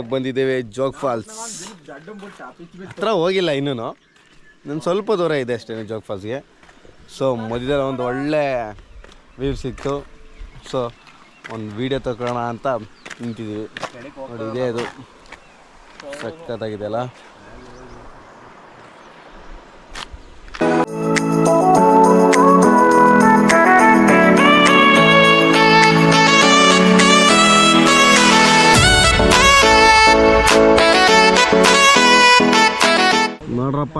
ಇವಾಗ ಬಂದಿದ್ದೇವೆ ಜೋಗ್ ಫಾಲ್ಸ್ ಹತ್ರ ಹೋಗಿಲ್ಲ ಇನ್ನೂ. ನಾನು ಸ್ವಲ್ಪ ದೂರ ಇದೆ ಅಷ್ಟೇ ಜೋಗ್ ಫಾಲ್ಸ್ಗೆ. ಸೊ ಮಧ್ಯದಲ್ಲಿ ಒಂದು ಒಳ್ಳೆ ವ್ಯೂ ಸಿಕ್ತು. ಸೊ ಒಂದು ವೀಡಿಯೋ ತಗೊಳ್ಳೋಣ ಅಂತ ನಿಂತಿದ್ದೀವಿ. ನೋಡಿ ಇದೇ ಅದು ಸಖತ್ತಾಗಿದೆ ಅಲ್ಲ. ನೋಡ್ರಪ್ಪ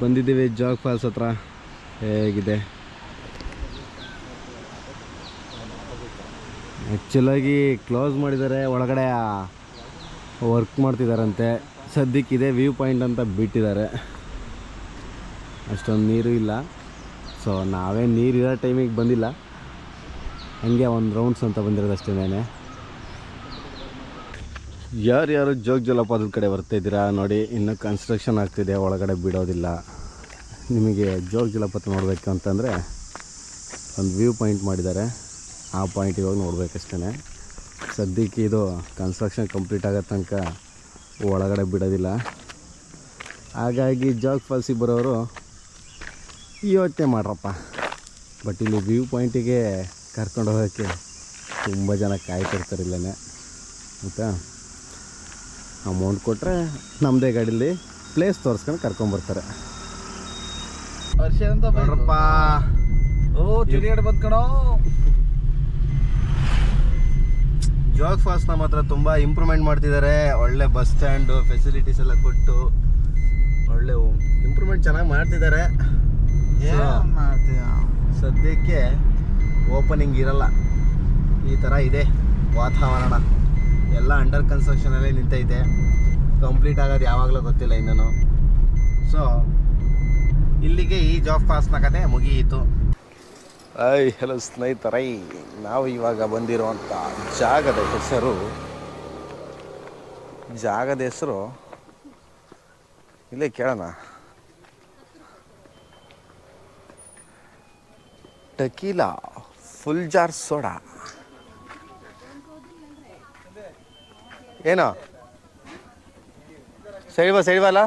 ಬಂದಿದ್ದೀವಿ ಜೋಗ್ ಫಾಲ್ಸ್ ಹತ್ರ. ಹೇಗಿದೆ ಆ್ಯಕ್ಚುಲಾಗಿ ಕ್ಲೋಸ್ ಮಾಡಿದ್ದಾರೆ, ಒಳಗಡೆ ವರ್ಕ್ ಮಾಡ್ತಿದ್ದಾರಂತೆ. ಸದ್ಯಕ್ಕೆ ಇದೆ ವ್ಯೂ ಪಾಯಿಂಟ್ ಅಂತ ಬಿಟ್ಟಿದ್ದಾರೆ. ಅಷ್ಟೊಂದು ನೀರು ಇಲ್ಲ. ಸೊ ನಾವೇ ನೀರಿರೋ ಟೈಮಿಗೆ ಬಂದಿಲ್ಲ, ಹಂಗೆ ಒಂದು ರೌಂಡ್ಸ್ ಅಂತ ಬಂದಿರೋದು ಅಷ್ಟೇನೇ. ಯಾರ್ಯಾರು ಜೋಗ ಜಲಪಾತದ ಕಡೆ ಬರ್ತಾಯಿದ್ದೀರಾ ನೋಡಿ, ಇನ್ನೂ ಕನ್ಸ್ಟ್ರಕ್ಷನ್ ಆಗ್ತಿದೆ, ಒಳಗಡೆ ಬಿಡೋದಿಲ್ಲ. ನಿಮಗೆ ಜೋಗ ಜಲಪಾತ ನೋಡಬೇಕು ಅಂತಂದರೆ ಒಂದು ವ್ಯೂ ಪಾಯಿಂಟ್ ಮಾಡಿದ್ದಾರೆ, ಆ ಪಾಯಿಂಟಿಗೆ ಹೋಗಿ ನೋಡಬೇಕಷ್ಟೇ. ಸದ್ಯಕ್ಕೆ ಇದು ಕನ್ಸ್ಟ್ರಕ್ಷನ್ ಕಂಪ್ಲೀಟ್ ಆಗೋ ತನಕ ಒಳಗಡೆ ಬಿಡೋದಿಲ್ಲ. ಹಾಗಾಗಿ ಜೋಗ ಫಾಲ್ಸಿಗೆ ಬರೋರು ಯೋಚನೆ ಮಾಡ್ರಪ್ಪ. ಬಟ್ ಇಲ್ಲಿ ವ್ಯೂ ಪಾಯಿಂಟಿಗೆ ಕರ್ಕೊಂಡು ಹೋಗೋಕ್ಕೆ ತುಂಬ ಜನ ಕಾಯ್ತಿರ್ತಾರೆ ಇಲ್ಲೇ. ಆಯಿತಾ, ಅಮೌಂಟ್ ಕೊಟ್ಟರೆ ನಮ್ಮದೇ ಗಾಡೀಲಿ ಪ್ಲೇಸ್ ತೋರಿಸ್ಕೊಂಡು ಕರ್ಕೊಂಬರ್ತಾರೆ. ನೋಡ್ರಪ್ಪ ಜೋಗ್ ಫಾಲ್ಸ್ ನಮ್ಮ ಹತ್ರ ತುಂಬ ಇಂಪ್ರೂವ್ಮೆಂಟ್ ಮಾಡ್ತಿದ್ದಾರೆ. ಒಳ್ಳೆ ಬಸ್ ಸ್ಟ್ಯಾಂಡು ಫೆಸಿಲಿಟೀಸ್ ಎಲ್ಲ ಕೊಟ್ಟು ಒಳ್ಳೆ ಇಂಪ್ರೂವ್ಮೆಂಟ್ ಚೆನ್ನಾಗಿ ಮಾಡ್ತಿದ್ದಾರೆ. ಸದ್ಯಕ್ಕೆ ಓಪನಿಂಗ್ ಇರಲ್ಲ, ಈ ಥರ ಇದೆ ವಾತಾವರಣ. ಎಲ್ಲ ಅಂಡರ್ ಕನ್ಸ್ಟ್ರಕ್ಷನಲ್ಲೇ ನಿಂತೈತೆ, ಕಂಪ್ಲೀಟ್ ಆಗೋದು ಯಾವಾಗಲೂ ಗೊತ್ತಿಲ್ಲ ಇನ್ನೂ. ಸೊ ಇಲ್ಲಿಗೆ ಈ ಜೋಗ್ ಫಾಲ್ಸ್ನ ಕತೆ ಮುಗಿಯಿತು. ಹಲೋ ಸ್ನೇಹಿತರೈ, ನಾವು ಇವಾಗ ಬಂದಿರುವಂಥ ಜಾಗದ ಹೆಸರು ಇಲ್ಲೇ ಕೇಳೋಣ. ಟಕೀಲಾ ಫುಲ್ ಜಾರ್ ಸೋಡಾ. ಏನೋ ಸೈಡ್ ಬಲ್ಲ.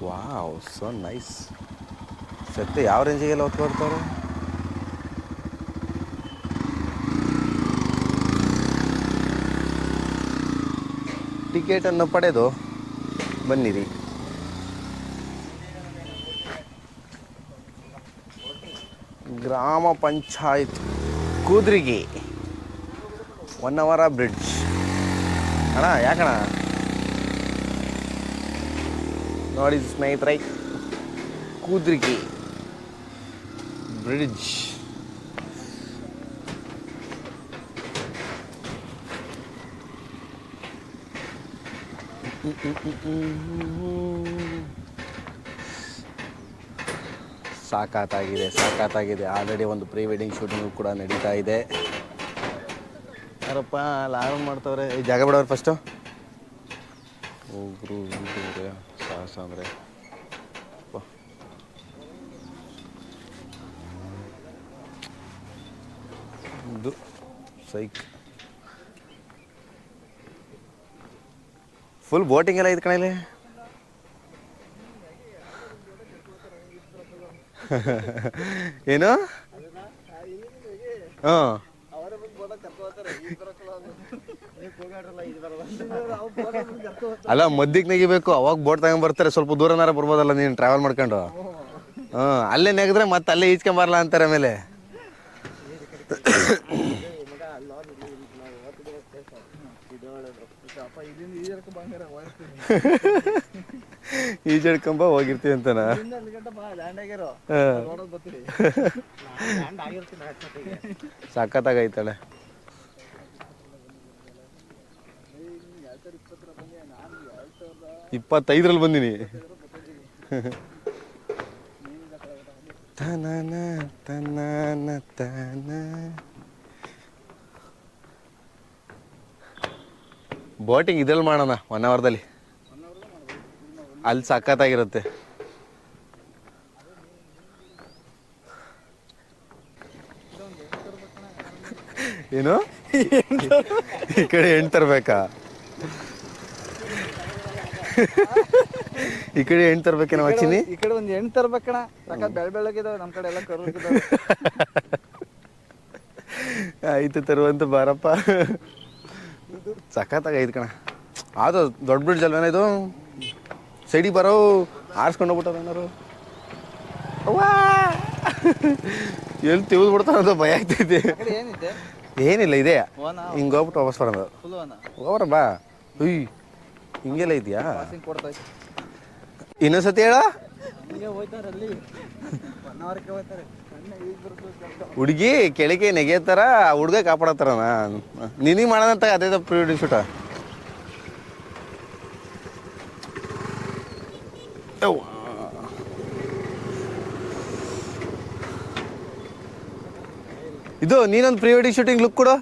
Wow, so nice. ಸತ್ಯ ಯಾವ ರೇಂಜಿಗೆಲ್ಲ ಹೊತ್ಕೊಡ್ತಾರೆ. ಟಿಕೆಟನ್ನು ಪಡೆದು ಬನ್ನಿರಿ. ಗ್ರಾಮ ಪಂಚಾಯತ್ ಕೂದ್ರಿಗೆ ಹೊನ್ನವರ ಬ್ರಿಡ್ಜ್. ಅಣ್ಣ ಯಾಕಣ್ಣ ನೋಡಿ ಸ್ನೇಹಿತರೆ, ಕೂದ್ರಿಗೆ ಬ್ರಿಡ್ಜ್. ಸಾಕಾಗಿದೆ. ಆಲ್ರೆಡಿ ಒಂದು ಪ್ರೀ ವೆಡ್ಡಿಂಗ್ ಶೂಟಿಂಗು ಕೂಡ ನಡೀತಾ ಇದೆ. ಯಾರಪ್ಪ ಲಾರು ಮಾಡ್ತವ್ರೆ. ಈ ಜಾಗ ಬಿಡೋರು ಫಸ್ಟು ಹೋಗ್ರು ಸಾಹಸ ಅಂದರೆ ಇದು ಸೈಕ್ ಫುಲ್ ಬೋಟಿಂಗ್ ಎಲ್ಲ ಇದು ಕಣಲ್ಲಿ. ಏನು ಹಾಂ, ಅಲ್ಲ ಮದ್ದಿಗೆ ನೆಗಿಬೇಕು, ಅವಾಗ ಬೋಟ್ ತಗೊಂಡ್ಬರ್ತಾರೆ. ಸ್ವಲ್ಪ ದೂರನಾರ ಬರ್ಬೋದಲ್ಲ ನೀನು ಟ್ರಾವೆಲ್ ಮಾಡ್ಕೊಂಡು. ಅಲ್ಲೇ ನೆಗೆದ್ರೆ ಮತ್ತೆ ಅಲ್ಲೇ ಈಚ್ಕೊಂಬರಲ್ಲ ಅಂತಾರೆ ಆಮೇಲೆ. ಈಜಡ್ಕೊಂಬ ಹೋಗಿರ್ತೀವಿ ಅಂತನಾ. ಸಖತ್ತಾಗೈತಾಳೆ. ಇಪ್ಪತ್ತೈದರಲ್ಲಿ ಬಂದೀನಿ. ಬೋಟಿಂಗ್ ಇದ್ರಲ್ಲಿ ಮಾಡೋಣ 1 ಅವರ್ದಲ್ಲಿ, ಅಲ್ಲಿ ಸಖತ್ತಾಗಿರುತ್ತೆ. ಏನು ಈ ಕಡೆ ಹೆಣ್ಣು ತರಬೇಕಾ? ಈ ಕಡೆ ಹೆಣ್ಣು ತರ್ಬೇಕೇನೋ ಮಚ್ಚಿನಿ. ಈ ಕಡೆ ಒಂದು ಹೆಣ್ಣು ತರ್ಬೇಕಣ. ಬೆಳ ಬೆಳಗಿದಾವೆ ನಮ್ಮ ಕಡೆ ಎಲ್ಲ ಕರ್ಗಿದಾವೆ. ಆಯ್ತು ತರುವಂತ ಬಾರಪ್ಪ. ಸಖತ್ತಾಗೈದು ಕಣ. ಅದು ದೊಡ್ಡ ಬ್ರಿಡ್ಜ್ ಅಲ್ವೇನ ಇದು? ಸೈಡಿಗೆ ಬರೋ ಆರಿಸ್ಕೊಂಡು ಹೋಗ್ಬಿಟ್ಟದ ಏನಾರು. ಅವ್ವಾ ಎಲ್ಲಿ ತಿವಿದು ಬಿಡ್ತಾನಂತ ಭಯ ಆಗ್ತೈತಿ. ಏನಿಲ್ಲ ಇದೆ ಹಿಂಗೆ ಹೋಗ್ಬಿಟ್ಟು ವಾಪಸ್ ಬರೋದು. ಹೋಗ್ರ ಬಾ. ಹುಯ್ ಹಿಂಗೆಲ್ಲ ಇದೆಯಾ? ಇನ್ನೊಂದ್ಸತಿ ಹೇಳ. ಹುಡುಗಿ ಕೆಳಗೆ ನೆಗೆತಾರ, ಹುಡುಗ ಕಾಪಾಡತ್ತಾರ. ನಿನಗೆ ಮಾಡೋದಂತ ಅದೇ ಪ್ರೀ ವೆಡ್ಡಿಂಗ್ ಶೂಟ. ಇದು ನೀನೊಂದು ಪ್ರೀ ವೆಡ್ಡಿಂಗ್ ಶೂಟಿಂಗ್ ಲುಕ್ ಕೊಡು.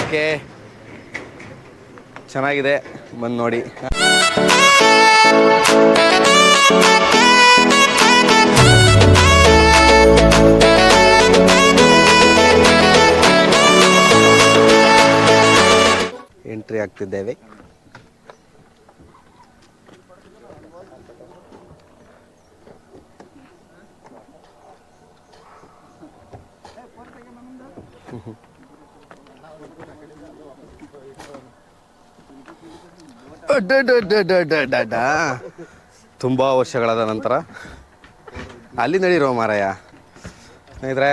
ಓಕೆ, ಚೆನ್ನಾಗಿದೆ, ಬಂದು ನೋಡಿ. ಎಂಟ್ರಿ ಆಗ್ತಿದ್ದೇವೆ. ತುಂಬ ವರ್ಷಗಳಾದ ನಂತರ ಅಲ್ಲಿ ನಡೀರೋ ಮಾರಾಯ. ಸ್ನೇಹಿತರೆ,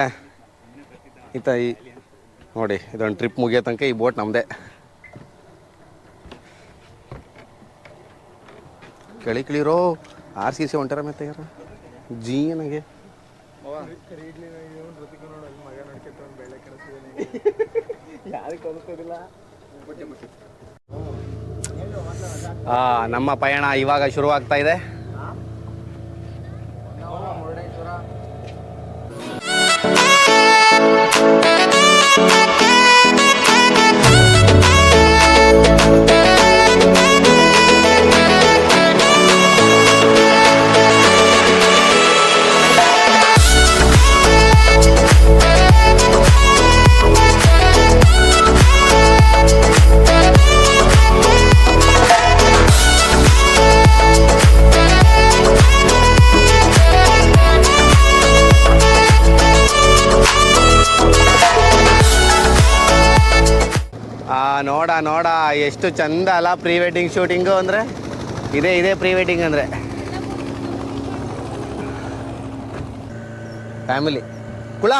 ಈ ನೋಡಿ, ಇದೊಂದು ಟ್ರಿಪ್ ಮುಗಿಯೋ ತನಕ ಈ ಬೋಟ್ ನಮ್ಮದೇ. ಕೆಳಿರೋ RCC ಹೊಂಟಾರ ಮತ್ತೆ ಯಾರ ಜೀನಾಗೆ. ನಮ್ಮ ಪಯಣ ಇವಾಗ ಶುರುವಾಗ್ತಾ ಇದೆ. ನೋಡ ಎಷ್ಟು ಚಂದ ಅಲ್ಲ ಪ್ರೀ ವೆಡ್ಡಿಂಗ್ ಶೂಟಿಂಗು ಅಂದರೆ. ಇದೇ ಪ್ರೀ ವೆಡ್ಡಿಂಗ್ ಅಂದರೆ. ಫ್ಯಾಮಿಲಿ ಕುಳ,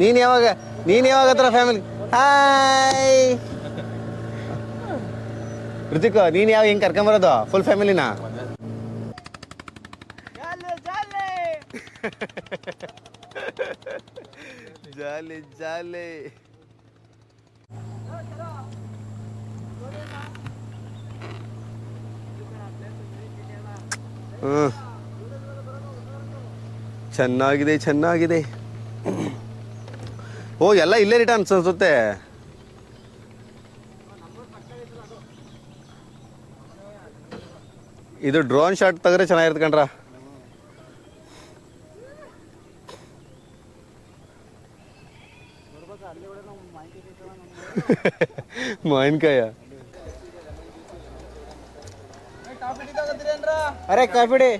ನೀನು ಯಾವಾಗ ಹತ್ರ ಫ್ಯಾಮಿಲಿ? ಹಾಯ್ ಋತಿಕ್, ನೀನು ಯಾವಾಗ ಹಿಂಗೆ ಕರ್ಕೊಂಬರೋದು ಫುಲ್ ಫ್ಯಾಮಿಲಿನ? ಜಾಲಿ ಜಾಲಿ. ಚೆನ್ನಾಗಿದೆ. ಓ, ಎಲ್ಲ ಇಲ್ಲೇ ರಿಟರ್ನ್ ಅನ್ಸುತ್ತೆ. ಇದು ಡ್ರೋನ್ ಶಾಟ್ ತೆಗೆದ್ರೆ ಚೆನ್ನಾಗಿರುತ್ತೆ ಕಣ್ರ. ಮಾವಿನಕಾಯ. ಅರೆ ಕಾಫಿಡಿ.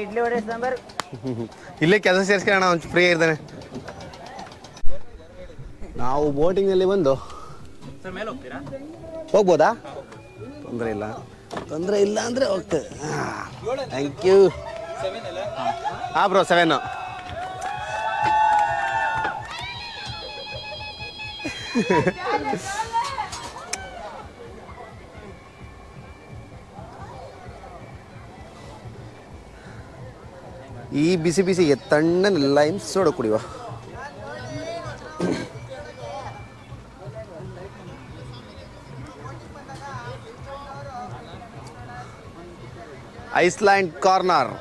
ಇಡ್ಲಿ ವಡೆ ಸಾಂಬಾರ್. ಇಲ್ಲೇ ಕೆಲಸ ಸೇರಿಸ್ಕೊಳ್ಳೋಣ, ಒಂದು ಫ್ರೀ ಇರ್ತಾನೆ. ನಾವು ಬೋಟಿಂಗ್ನಲ್ಲಿ ಬಂದು ಹೋಗ್ಬೋದಾ? ತೊಂದರೆ ಇಲ್ಲ ಅಂದರೆ ಹೋಗ್ತದೆ. Thank you. ಹಾಂ ಬ್ರೋ, 7. ಈ ಬಿಸಿ ಬಿಸಿಗೆ ತಣ್ಣನೆಲ್ಲ ಸೋಡ ಕುಡಿಯುವ. Iceland corner.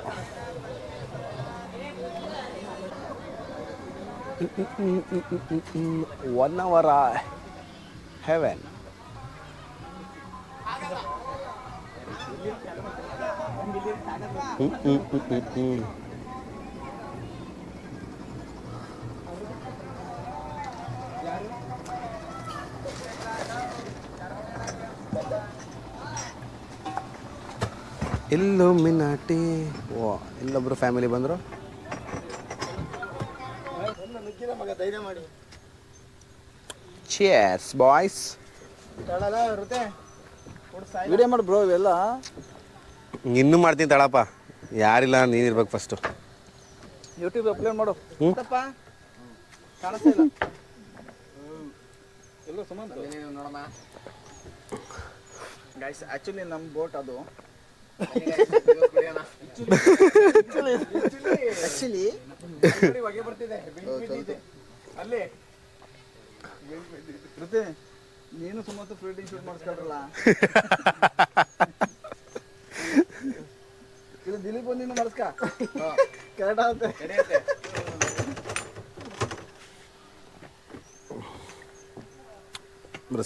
1 hour heaven. Illuminati. ಓ, ಇಲ್ಲೊಬ್ರು ಫ್ಯಾಮಿಲಿ ಬಂದರು. Cheers boys. ವಿಡಿಯೋ ಮಾಡಿ ಬ್ರೋ ಇವೆಲ್ಲ. ಇನ್ನೂ ಮಾಡ್ತೀನಿ ತಳಪ್ಪ, ಯಾರಿಲ್ಲ, ನೀನಿರ್ಬೇಕು ಫಸ್ಟು. ಯೂಟ್ಯೂಬ್ ಅಪ್ಲೋಡ್ ಮಾಡು. ಹ್ಞೂ, ಕಾಣಿಸ್ತಾ ಇಲ್ಲ ಎಲ್ಲ ಸುಮಂತ್ ನೋಡಮ್ಮ. ಗೈಸ್ ಆ್ಯಕ್ಚುಲಿ ನಮ್ಮ ಬೋಟ್ ಅದು. ಆ್ಯಕ್ಚುಲಿ ಹೊಗೆ ಬರ್ತಿದೆ, ಅಲ್ಲಿ ಮತ್ತೆ ನೀನು ಸುಮಂತ್ ಫ್ರೀಡಿಂಗ್ ಶೂಟ್ ಮಾಡಿಸ್ಕೊಳ್ರಲ್ಲ. ಇದು ದಿಲೀಪ್ ಒಂದಿನ ಮಾಡಿಸ್ಕ ಕರೆಕ್ಟ್ ಆಗುತ್ತೆ.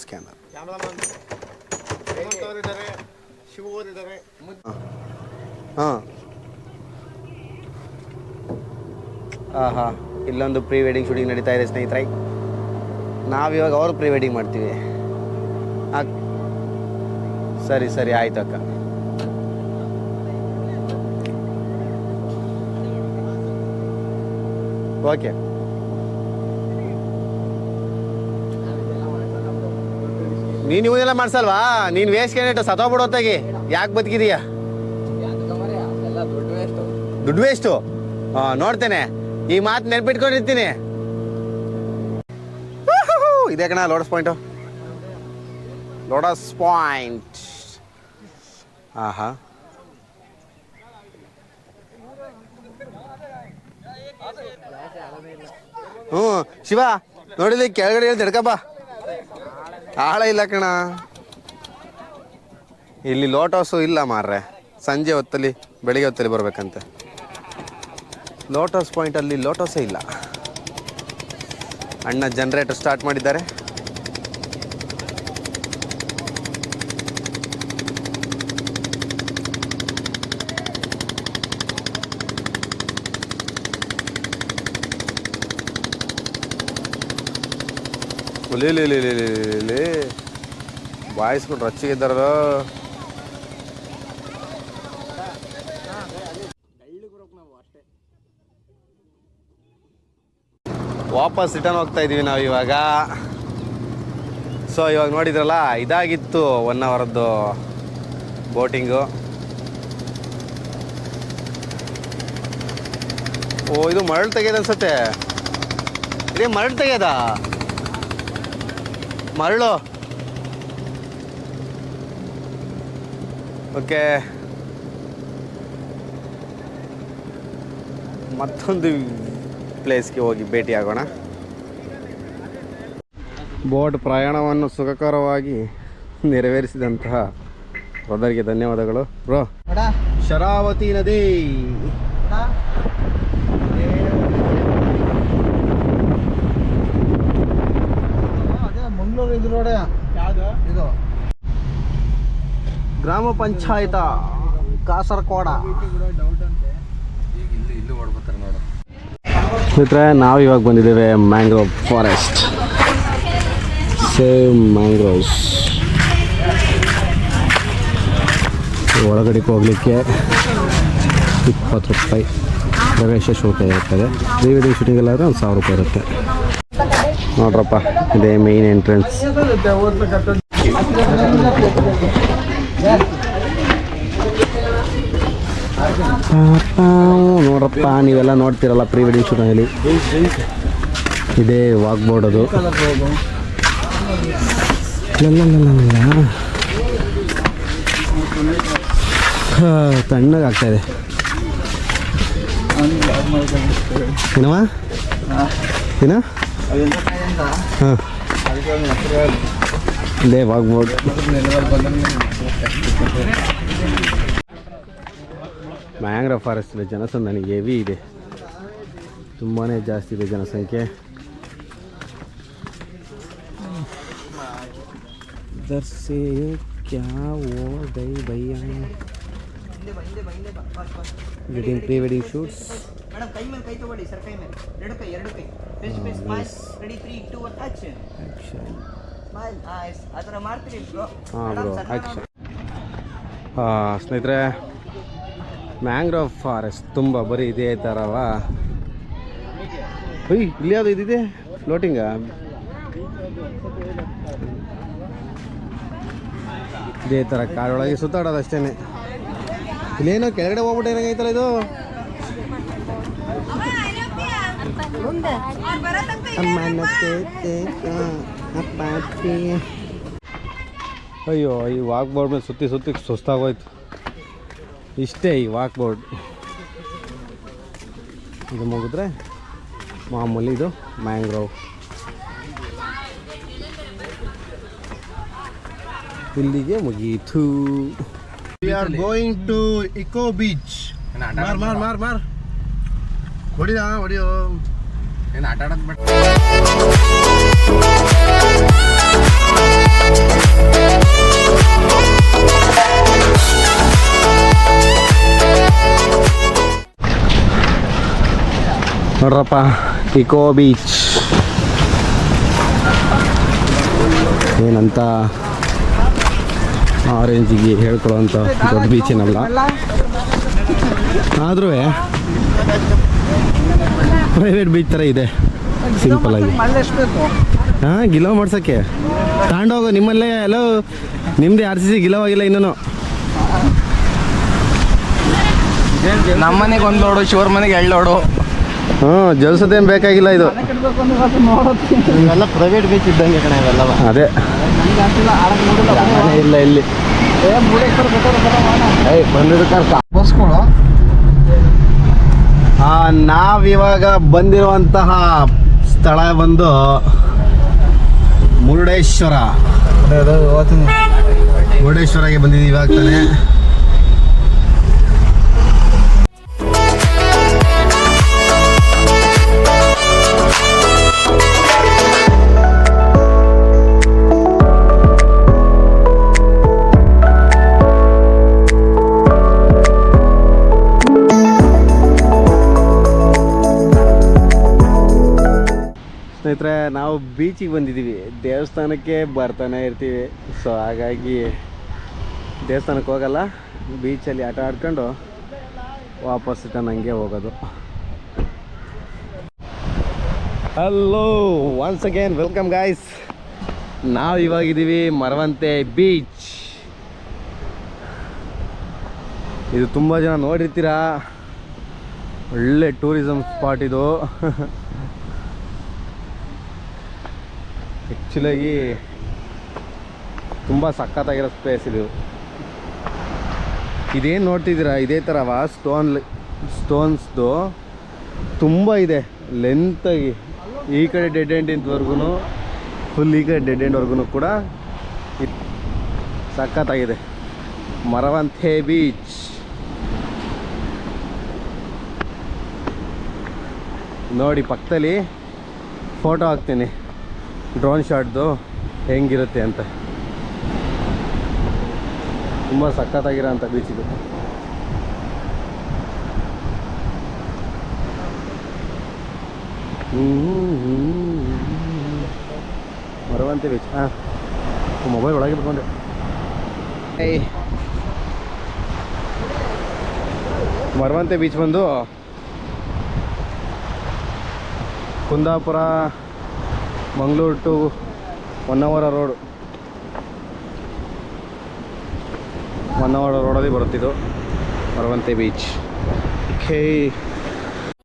ಸ್ಕ್ಯಾನರ್. ಹಾಂ, ಹಾಂ, ಇಲ್ಲೊಂದು ಪ್ರೀ ವೆಡ್ಡಿಂಗ್ ಶೂಟಿಂಗ್ ನಡೀತಾ ಇದೆ ಸ್ನೇಹಿತರೆ. ನಾವಿವಾಗ ಅವ್ರು ಪ್ರೀ ವೆಡ್ಡಿಂಗ್ ಮಾಡ್ತೀವಿ. ಸರಿ ಸರಿ, ಆಯ್ತು ಅಕ್ಕ. ಓಕೆ. ನೀನು ಇವನ್ನೆಲ್ಲ ಮಾಡ್ಸಲ್ವಾ? ನೀನು ವೇಸ್ಟ್ ಕ್ಯಾಂಡಿಡೇಟ್, ಸತ್ತೋಗ್ಬಿಡೋತ್ತಾಗಿ ಯಾಕೆ ಬದುಕಿದೀಯಾ? ದುಡ್ಡು ವೇಸ್ಟು. ಹಾಂ, ನೋಡ್ತೇನೆ, ಈ ಮಾತು ನೆನ್ಪಿಟ್ಕೊಂಡಿರ್ತೀನಿ. ಇದೇ ಕಣ ಲೋಟಸ್ ಪಾಯಿಂಟು. Lotus point. ಆಹಾ, ಹ್ಞೂ ಶಿವ, ನೋಡಿಲಿ ಕೆಳಗಡೆ ಹೇಳ್ದಡ್ಕಪ್ಪ, ಆಳ ಇಲ್ಲ ಕಣ ಇಲ್ಲಿ. ಲೋಟಸು ಇಲ್ಲ ಮಾರ್ರೆ, ಸಂಜೆ ಹೊತ್ತಲ್ಲಿ ಬೆಳಿಗ್ಗೆ ಹೊತ್ತಲ್ಲಿ ಬರ್ಬೇಕಂತೆ. ಲೋಟಸ್ ಪಾಯಿಂಟಲ್ಲಿ ಲೋಟಸೇ ಇಲ್ಲ. ಅಣ್ಣ ಜನ್ರೇಟರ್ ಸ್ಟಾರ್ಟ್ ಮಾಡಿದ್ದಾರೆ. ಬಾಯಿಸ್ಕೊಂಡು ರಚ್ಚಿಗಿದ್ದಾರ. ವಾಪಸ್ ರಿಟರ್ನ್ ಹೋಗ್ತಾ ಇದೀವಿ ನಾವು ಇವಾಗ. ಸೊ ಇವಾಗ ನೋಡಿದ್ರಲ್ಲ, ಇದಾಗಿತ್ತು 1 ಅವರದ್ದು ಬೋಟಿಂಗು. ಓ, ಇದು ಮರಳು ತೆಗೆಯೋದು ಅನ್ಸುತ್ತೆ. ಇದೇ ಮರಳು ತೆಗೆಯೋದ? ಮರಳು. ಓಕೆ, ಮತ್ತೊಂದು ಪ್ಲೇಸ್ಗೆ ಹೋಗಿ ಭೇಟಿ ಆಗೋಣ. ಬೋಟ್ ಪ್ರಯಾಣವನ್ನು ಸುಖಕರವಾಗಿ ನೆರವೇರಿಸಿದಂತಹ ಬ್ರದರ್ಗೆ ಧನ್ಯವಾದಗಳು ಬ್ರೋ. ಶರಾವತಿ ನದಿ. ಮಂಗಳೂರು ಇದು ರೋಡ್ ಯಾವುದು ಇದು? ಗ್ರಾಮ ಪಂಚಾಯತ ಕಾಸರಕೋಡ. ಸ್ನೇಹಿತರೆ, ನಾವು ಇವಾಗ ಬಂದಿದ್ದೇವೆ ಮ್ಯಾಂಗ್ರೋವ್ ಫಾರೆಸ್ಟ್. Same mangroves. ಒಳಗಡೆ ಹೋಗಲಿಕ್ಕೆ 20 ರೂಪಾಯಿ ಪ್ರವೇಶ ಶುಲ್ಕ ಇರುತ್ತದೆ. ಪ್ರೀ ವೆಡ್ಡಿಂಗ್ ಶೂಟಿಂಗಲ್ಲಾದರೆ ಒಂದು 1000 ರೂಪಾಯಿ ಇರುತ್ತೆ. ನೋಡ್ರಪ್ಪ, ಇದೇ ಮೇನ್ ಎಂಟ್ರೆನ್ಸ್. ನೋಡ್ರಪ್ಪ, ನೀವೆಲ್ಲ ನೋಡ್ತೀರಲ್ಲ ಪ್ರೀ ವೆಡ್ಡಿಂಗ್ ಶೂಟಿಂಗಲ್ಲಿ. ಇದೇ ವಾಕ್ ಬೋರ್ಡ್ ಅದು. ತಣ್ಣಗೆ ಆಗ್ತಾಯಿದೆ. ಏನವ ಏನ? ಹಾಂ, ಇದೇ ವಾಕ್ ಬೋರ್ಡ್. ಮ್ಯಾಂಗ್ರೋವ್ ಫಾರೆಸ್ಟ್ ಜನಸಂದಣಿ ಹೆವಿ ಇದೆ. ತುಂಬಾ ಜಾಸ್ತಿ ಇದೆ ಜನಸಂಖ್ಯೆ. इधर से क्या हो गई भैया getting pre wedding shoots. Madam ಕೈ ಮೇಲೆ ಕೈ ತಗೊಳ್ಳಿ ಸರ್, ಕೈ ಮೇಲೆ ಎರಡು ಕೈ face to face smile. Ready 3 2 1 action. Smile. Yes ಆ ಥರ ಮಾಡ್ತೀರಿ ಬ್ರೋ. ಹಾಂ ಬ್ರೋ, ಆ್ಯಕ್ಷನ್. ಸ್ನೇಹಿತರೆ, ಮ್ಯಾಂಗ್ರೋವ್ ಫಾರೆಸ್ಟ್ ತುಂಬ ಬರೀ ಇದೇ ಥರವ. ಇಲ್ಲಿ ಯಾವುದು ಇದಿದೆ ಫ್ಲೋಟಿಂಗಾ? ಇದೇ ಥರ ಕಾಡೊಳಗೆ ಸುತ್ತಾಡೋದು ಅಷ್ಟೇ. ಇಲ್ಲೇನೋ ಕೆಳಗಡೆ ಹೋಗ್ಬಿಟ್ಟು ಏನಾಗೈತಲ್ಲ ಇದು. ಅಯ್ಯೋ, ಈ ವಾಕ್ ಬೋರ್ಡ್ ಮೇಲೆ ಸುತ್ತಿ ಸುತ್ತಿ ಸುಸ್ತಾಗೋಯ್ತು. ಇಷ್ಟೇ ಈ ವಾಕ್ ಬೋರ್ಡ್. ಇದು ಮುಗಿದ್ರೆ ಮಾಮೂಲಿ ಇದು ಮ್ಯಾಂಗ್ರೋವ್. ಇಲ್ಲಿಗೆ ಮುಗೀತು. We are going to Eco Beach. ಮಾರ್ ಹೊಡಿಯೋ ಏನು ಆಟ ಆಡೋದು ಬಿಟ್ಟು ನೋಡ್ರಪ್ಪ, ಇಕೋ ಬೀಚ್ ಏನಂತ ಆರೆಂಜಿಗೆ ಹೇಳ್ಕೊಳ್ಳೋಂಥ ದೊಡ್ಡ ಬೀಚೇನಲ್ಲ, ಆದ್ರೂ ಪ್ರೈವೇಟ್ ಬೀಚ್ ಥರ ಇದೆ ಸಿಂಪಲ್ಲಾಗಿ. ಹಾಂ, ಗಿಲೋ ಮಾಡ್ಸೋಕ್ಕೆ ತಗೊಂಡೋಗು ನಿಮ್ಮಲ್ಲೇ. ಎಲ್ಲೋ ನಿಮ್ಮದೇ RCC ಗಿಲೋ ಆಗಿಲ್ಲ ಇನ್ನೂ. ನಮ್ಮ ಮನೆಗೆ ಒಂದು ಲೋಡು, ಶಿವರ್ ಮನೆಗೆ 2 ಲೋಡು. ಹ್ಞೂ, ಜಲ್ಸೋದೇನು ಬೇಕಾಗಿಲ್ಲ ಇದು. ಇವೆಲ್ಲ ಪ್ರೈವೇಟ್ ಬೀಚ್ ಇದ್ದಂಗೆ ಕಣ ಇವೆಲ್ಲವ. ಅದೇ ಇಲ್ಲ ಇಲ್ಲಿ ಬಸ್ಗಳು. ನಾವಿವಾಗ ಬಂದಿರುವಂತಹ ಸ್ಥಳ ಬಂದು ಮುರುಡೇಶ್ವರ. ಮುರುಡೇಶ್ವರಗೆ ಬಂದಿದ್ದೀವಿ ಇವಾಗ ತಾನೆ. ಸ್ನೇಹಿತರೆ, ನಾವು ಬೀಚಿಗೆ ಬಂದಿದ್ದೀವಿ. ದೇವಸ್ಥಾನಕ್ಕೆ ಬರ್ತಾನೆ ಇರ್ತೀವಿ. ಸೊ ಹಾಗಾಗಿ ದೇವಸ್ಥಾನಕ್ಕೆ ಹೋಗಲ್ಲ, ಬೀಚಲ್ಲಿ ಆಟ ಆಡ್ಕೊಂಡು ವಾಪಸ್ ರಿಟರ್ನ್ ಹಂಗೆ ಹೋಗೋದು. Hello, once again welcome guys. ನಾವು ಇವಾಗಿದ್ದೀವಿ ಮರವಂತೆ ಬೀಚ್. ಇದು ತುಂಬ ಜನ ನೋಡಿರ್ತೀರಾ, ಒಳ್ಳೆ ಟೂರಿಸಮ್ ಸ್ಪಾಟ್ ಇದು. ಆ್ಯಕ್ಚುಲಾಗಿ ತುಂಬ ಸಖತ್ತಾಗಿರೋ ಸ್ಪೇಸ್ ಇದು. ಇದೇನು ನೋಡ್ತಿದ್ದೀರಾ, ಇದೇ ಥರವ ಸ್ಟೋನ್ಸ್ದು ತುಂಬ ಇದೆ ಲೆಂತಾಗಿ. ಈ ಕಡೆ ಡೆಡ್ ಎಂಡಿಂದವರೆಗೂ ಫುಲ್, ಈ ಕಡೆ ಡೆಡ್ ಎಂಡ್ವರೆಗೂ ಕೂಡ ಸಖತ್ತಾಗಿದೆ ಮರವಂತೆ ಬೀಚ್. ನೋಡಿ, ಪಕ್ಕದಲ್ಲಿ ಫೋಟೋ ಹಾಕ್ತೀನಿ ಡ್ರೋನ್ ಶಾಟ್ದು ಹೆಂಗಿರುತ್ತೆ ಅಂತ. ತುಂಬ ಸಖತ್ತಾಗಿರೋ ಅಂಥ ಬೀಚ್ ಇದು. ಮರವಂತೆ ಬೀಚ್. ಹಾಂ, ಮೊಬೈಲ್ ಒಳಗೆ ಬಿಟ್ಕೊಂಡೆ. ಮರವಂತೆ ಬೀಚ್ ಬಂದು ಕುಂದಾಪುರ ಮಂಗಳೂರು ಟು ಹೊನ್ನಾವರ ರೋಡ್, ಹೊನ್ನಾವರ ರೋಡಲ್ಲಿ ಬರುತ್ತಿದ್ದು ಮರವಂತೆ ಬೀಚ್. ಓಕೆ.